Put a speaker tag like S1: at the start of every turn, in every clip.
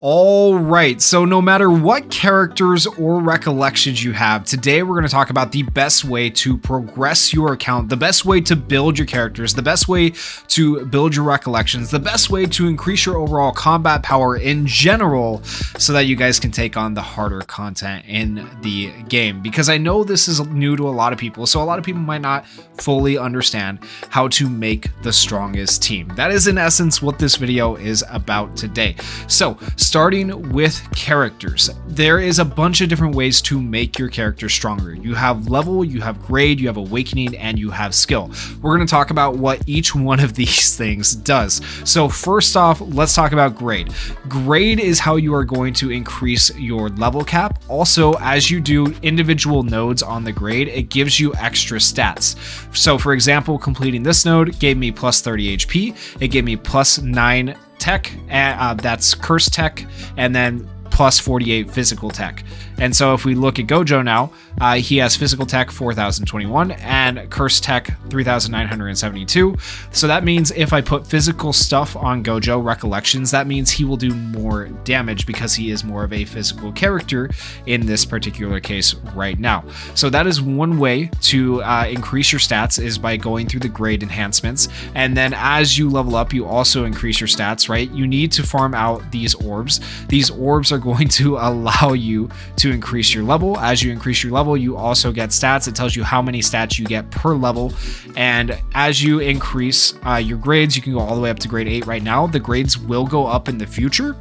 S1: All right, so no matter what characters or recollections you have, today we're going to talk about the best way to progress your account, the best way to build your characters, the best way to build your recollections, the best way to increase your overall combat power in general so that you guys can take on the harder content in the game. Because I know this is new to a lot of people, so a lot of people might not fully understand how to make the strongest team. That is in essence what this video is about today. So starting with characters, there is a bunch of different ways to make your character stronger. You have level, you have grade, you have awakening, and you have skill. We're going to talk about what each one of these things does. So first off, let's talk about grade. Grade is how you are going to increase your level cap. Also, as you do individual nodes on the grade, it gives you extra stats. So for example, completing this node gave me plus 30 HP, it gave me plus 9 tech, that's curse tech, and then plus 48 physical tech. And so if we look at Gojo now, he has physical tech 4021 and curse tech 3972. So that means if I put physical stuff on Gojo Recollections, that means he will do more damage because he is more of a physical character in this particular case right now. So that is one way to increase your stats, is by going through the grade enhancements. And then as you level up, you also increase your stats, right? You need to farm out these orbs. These orbs are going to allow you to increase your level. As you increase your level, you also get stats. It tells you how many stats you get per level. And as you increase your grades, you can go all the way up to grade 8 right now. The grades will go up in the future,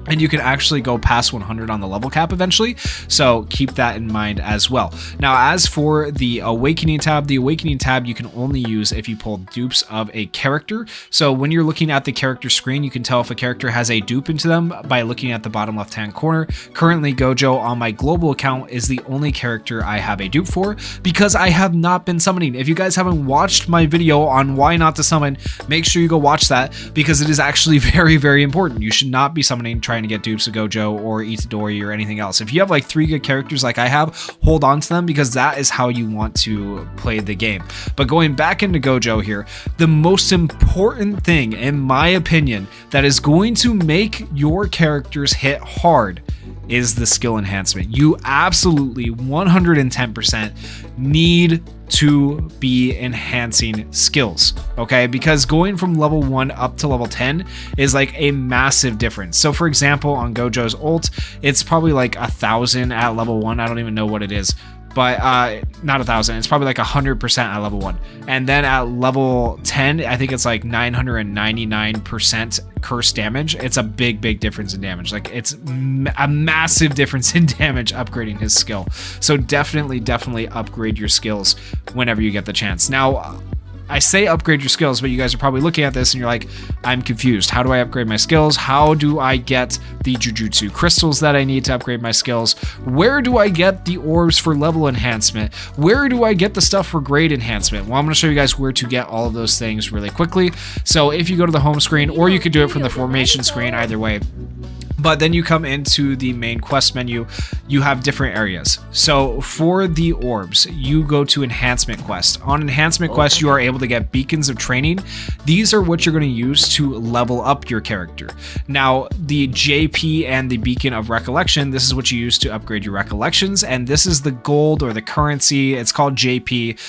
S1: and you can actually go past 100 on the level cap eventually. So keep that in mind as well. Now, as for the awakening tab you can only use if you pull dupes of a character. So when you're looking at the character screen, you can tell if a character has a dupe into them by looking at the bottom left-hand corner. Currently, Gojo on my global account is the only character I have a dupe for because I have not been summoning. If you guys haven't watched my video on why not to summon, make sure you go watch that because it is actually very, very important. You should not be summoning trying to get dupes of Gojo or Itadori or anything else. If you have like 3 good characters like I have, hold on to them because that is how you want to play the game. But going back into Gojo here, the most important thing, in my opinion, that is going to make your characters hit hard is the skill enhancement. You absolutely 110% need to be enhancing skills, okay? Because going from level 1 up to level 10 is like a massive difference. So for example, on Gojo's ult, it's probably like 1,000 at level 1. I don't even know what it is, but not 1,000. It's probably like 100% at level 1. And then at level 10, I think it's like 999% curse damage. It's a big difference in damage. Like it's a massive difference in damage upgrading his skill. So definitely upgrade your skills whenever you get the chance. Now, I say upgrade your skills, but you guys are probably looking at this and you're like, I'm confused. How do I upgrade my skills? How do I get the Jujutsu crystals that I need to upgrade my skills? Where do I get the orbs for level enhancement? Where do I get the stuff for grade enhancement? Well, I'm going to show you guys where to get all of those things really quickly. So if you go to the home screen, or you could do it from the formation screen, either way. But then you come into the main quest menu, you have different areas. So for the orbs, you go to Enhancement Quest. On Enhancement Quest, you are able to get beacons of training. These are what you're going to use to level up your character. Now, the JP and the beacon of recollection, this is what you use to upgrade your recollections. And this is the gold or the currency, it's called JP,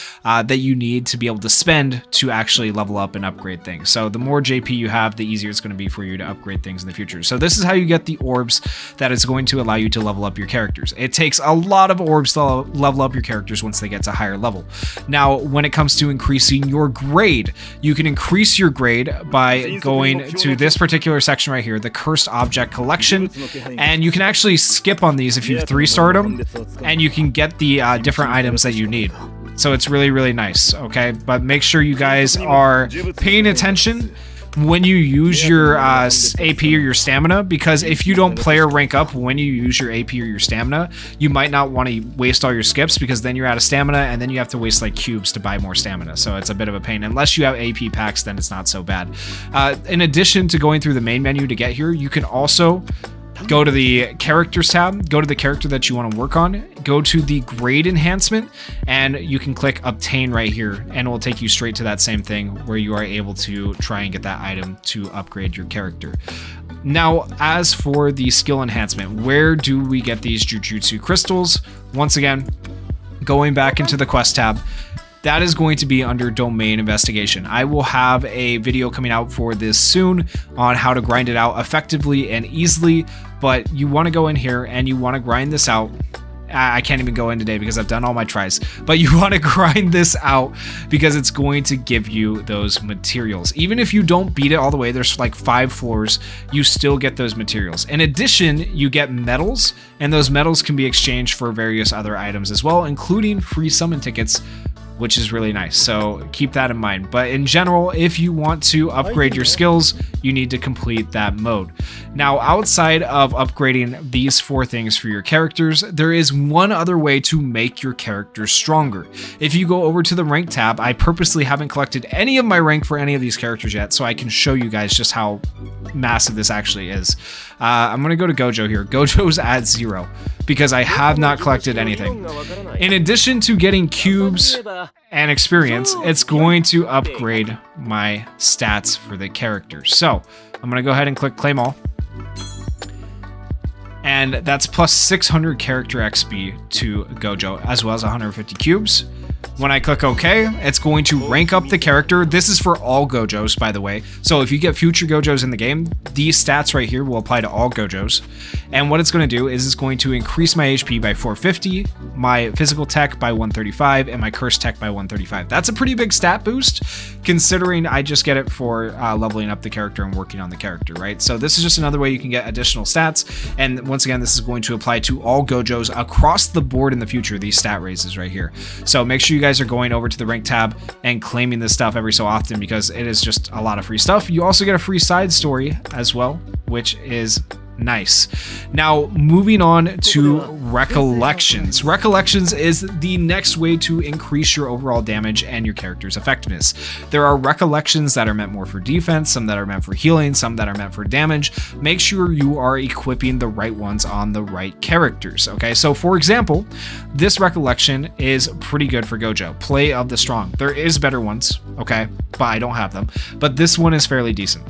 S1: that you need to be able to spend to actually level up and upgrade things. So the more JP you have, the easier it's going to be for you to upgrade things in the future. So this is how you get the orbs that is going to allow you to level up your characters. It takes a lot of orbs to level up your characters once they get to higher level. Now, when it comes to increasing your grade, you can increase your grade by going to this particular section right here, the Cursed Object Collection, and you can actually skip on these if you've 3-starred them, and you can get the different items that you need. So it's really nice, okay? But make sure you guys are paying attention when you use your AP or your stamina, because if you don't play or rank up when you use your AP or your stamina, you might not want to waste all your skips, because then you're out of stamina and then you have to waste like cubes to buy more stamina. So it's a bit of a pain. Unless you have AP packs, then it's not so bad. In addition to going through the main menu to get here, you can also go to the characters tab, go to the character that you want to work on, go to the grade enhancement, and you can click obtain right here, and it will take you straight to that same thing where you are able to try and get that item to upgrade your character. Now, as for the skill enhancement, where do we get these Jujutsu crystals? Once again, going back into the quest tab, that is going to be under domain investigation. I will have a video coming out for this soon on how to grind it out effectively and easily, but you want to go in here and you want to grind this out. I can't even go in today because I've done all my tries, but you want to grind this out because it's going to give you those materials. Even if you don't beat it all the way, there's like 5 floors, you still get those materials. In addition, you get medals, and those medals can be exchanged for various other items as well, including free summon tickets, which is really nice. So keep that in mind. But in general, if you want to upgrade your skills, you need to complete that mode. Now, outside of upgrading these 4 things for your characters, there is one other way to make your characters stronger. If you go over to the rank tab, I purposely haven't collected any of my rank for any of these characters yet, so I can show you guys just how massive this actually is. I'm gonna go to Gojo here. Gojo's at 0 because I have not collected anything. In addition to getting cubes and experience, it's going to upgrade my stats for the character. So I'm gonna go ahead and click claim all. And that's plus 600 character XP to Gojo, as well as 150 cubes. When I click OK, it's going to rank up the character. This is for all Gojos, by the way. So if you get future Gojos in the game, these stats right here will apply to all Gojos. And what it's going to do is it's going to increase my HP by 450, my physical tech by 135, and my curse tech by 135. That's a pretty big stat boost, considering I just get it for leveling up the character and working on the character, right? So this is just another way you can get additional stats. And once again, this is going to apply to all Gojos across the board in the future, these stat raises right here. So make sure you guys are going over to the rank tab and claiming this stuff every so often because it is just a lot of free stuff. You also get a free side story as well, which is nice. Now, moving on to Recollections. Recollections is the next way to increase your overall damage and your character's effectiveness. There are Recollections that are meant more for defense, some that are meant for healing, some that are meant for damage. Make sure you are equipping the right ones on the right characters, okay? So, for example, this Recollection is pretty good for Gojo. Play of the Strong. There is better ones, okay? But I don't have them. But this one is fairly decent.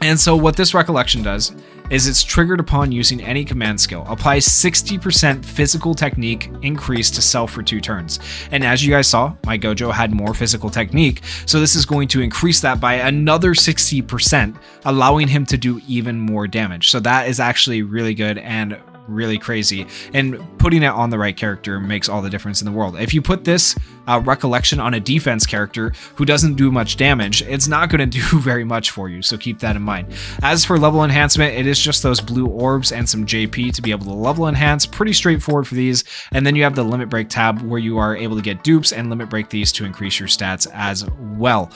S1: And so what this Recollection does is it's triggered upon using any command skill. Applies 60% physical technique increase to self for 2 turns. And as you guys saw, my Gojo had more physical technique, so this is going to increase that by another 60%, allowing him to do even more damage. So that is actually really good and really crazy, and putting it on the right character makes all the difference in the world. If you put this Recollection on a defense character who doesn't do much damage, it's not going to do very much for you, so keep that in mind. As for level enhancement, it is just those blue orbs and some JP to be able to level enhance. Pretty straightforward for these. And then you have the limit break tab where you are able to get dupes and limit break these to increase your stats as well.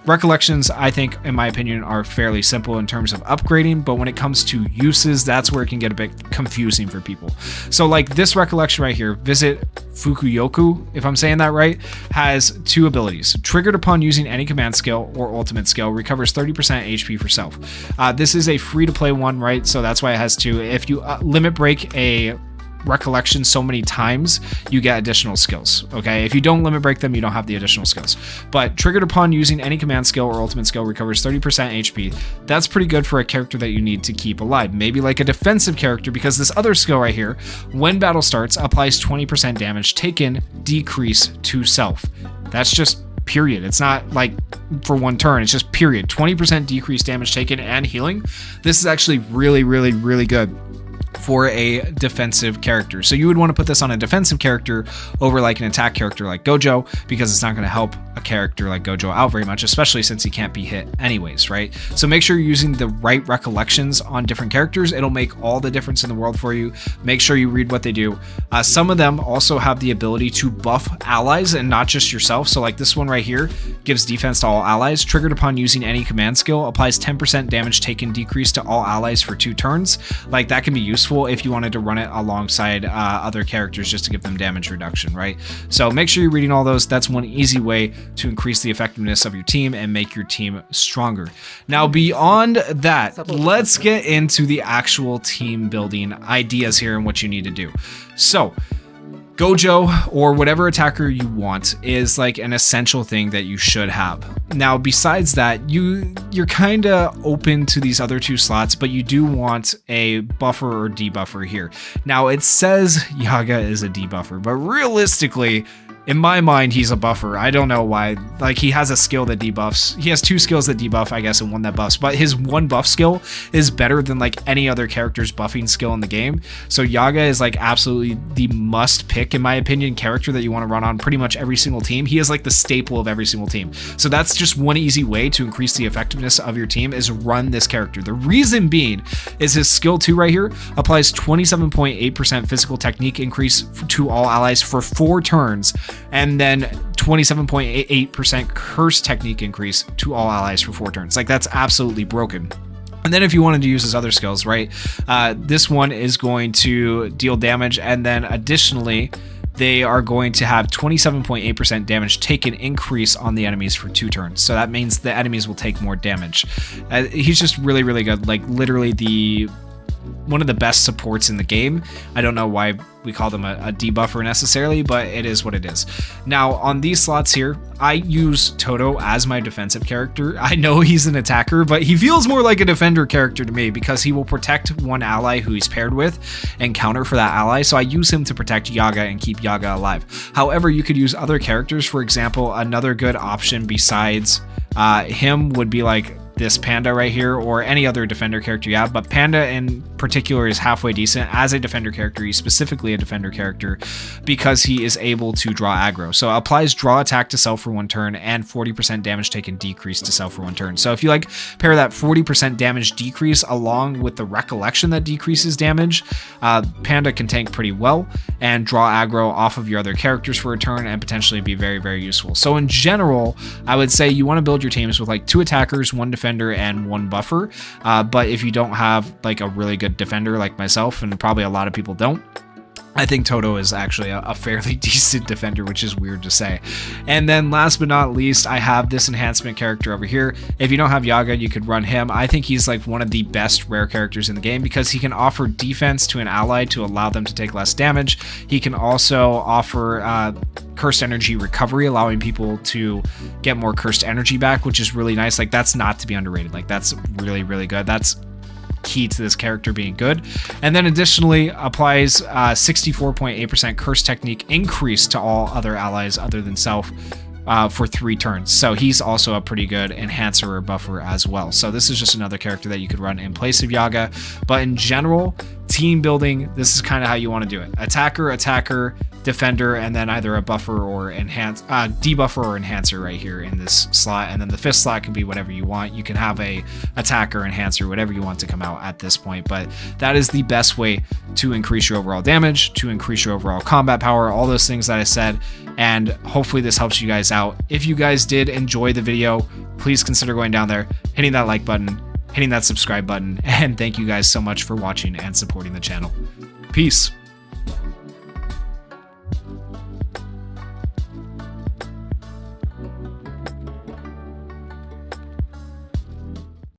S1: Recollections, I think, in my opinion, are fairly simple in terms of upgrading, but when it comes to uses, that's where it can get a bit confusing for people. So like this Recollection right here, Visit Fukuyoku, if I'm saying that right, has 2 abilities. Triggered upon using any command skill or ultimate skill, recovers 30% HP for self. This is a free-to-play one, right? So that's why it has 2. If you limit break a Recollection so many times, you get additional skills, okay? If you don't limit break them, you don't have the additional skills. But triggered upon using any command skill or ultimate skill, recovers 30% HP. That's pretty good for a character that you need to keep alive. Maybe like a defensive character, because this other skill right here, when battle starts, applies 20% damage taken, decrease to self. That's just period. It's not like for 1 turn, it's just period. 20% decrease damage taken and healing. This is actually really, really, really good for a defensive character. So you would want to put this on a defensive character over like an attack character like Gojo, because it's not going to help a character like Gojo out very much, especially since he can't be hit anyways, right? So make sure you're using the right Recollections on different characters. It'll make all the difference in the world for you. Make sure you read what they do. Some of them also have the ability to buff allies and not just yourself. So like this one right here gives defense to all allies. Triggered upon using any command skill, applies 10% damage taken decrease to all allies for 2 turns. Like that can be useful if you wanted to run it alongside other characters just to give them damage reduction, right? So make sure you're reading all those. That's one easy way to increase the effectiveness of your team and make your team stronger. Now, beyond that, let's get into the actual team building ideas here and what you need to do. So Gojo, or whatever attacker you want, is like an essential thing that you should have. Now, besides that, you're kind of open to these other 2 slots, but you do want a buffer or debuffer here. Now, it says Yaga is a debuffer, but realistically, in my mind, he's a buffer. I don't know why. Like, he has a skill that debuffs. He has 2 skills that debuff, I guess, and 1 that buffs. But his 1 buff skill is better than, like, any other character's buffing skill in the game. So Yaga is, like, absolutely the must-pick, in my opinion, character that you want to run on pretty much every single team. He is, like, the staple of every single team. So that's just one easy way to increase the effectiveness of your team, is run this character. The reason being is his skill 2 right here applies 27.8% physical technique increase to all allies for 4 turns. And then 27.88% curse technique increase to all allies for 4 turns. Like, that's absolutely broken. And then if you wanted to use his other skills, right, this one is going to deal damage, and then additionally, they are going to have 27.8% damage taken increase on the enemies for 2 turns. So that means the enemies will take more damage. He's just really, really good. Like, literally one of the best supports in the game. I don't know why we call them a debuffer necessarily, but it is what it is. Now, on these slots here, I use Toto as my defensive character. I know he's an attacker, but he feels more like a defender character to me because he will protect one ally who he's paired with and counter for that ally. So I use him to protect Yaga and keep Yaga alive. However, you could use other characters. For example, another good option besides him would be like this Panda right here, or any other defender character you have, but Panda in particular is halfway decent as a defender character. He's specifically a defender character because he is able to draw aggro. So applies draw attack to self for 1 turn and 40% damage taken decrease to self for 1 turn. So if you like pair that 40% damage decrease along with the recollection that decreases damage, Panda can tank pretty well and draw aggro off of your other characters for a turn and potentially be very, very useful. So in general, I would say you want to build your teams with like 2 attackers, 1 defender, and 1 buffer. But if you don't have like a really good defender like myself, and probably a lot of people don't, I think Toto is actually a fairly decent defender, which is weird to say. And then last but not least, I have this enhancement character over here. If you don't have Yaga, you could run him. I think he's like one of the best rare characters in the game because he can offer defense to an ally to allow them to take less damage. He can also offer cursed energy recovery, allowing people to get more cursed energy back, which is really nice. Like, that's not to be underrated. Like, that's really, really good. That's key to this character being good. And then additionally applies 64.8% curse technique increase to all other allies other than self for 3 turns. So he's also a pretty good enhancer or buffer as well. So this is just another character that you could run in place of Yaga. But in general, team building, this is kind of how you want to do it. Attacker, defender, and then either a buffer or debuffer or enhancer right here in this slot. And then the 5th slot can be whatever you want. You can have a attacker, enhancer, whatever you want to come out at this point. But that is the best way to increase your overall damage, to increase your overall combat power, all those things that I said. And hopefully this helps you guys out. If you guys did enjoy the video, please consider going down there, hitting that like button, hitting that subscribe button, and thank you guys so much for watching and supporting the channel. Peace.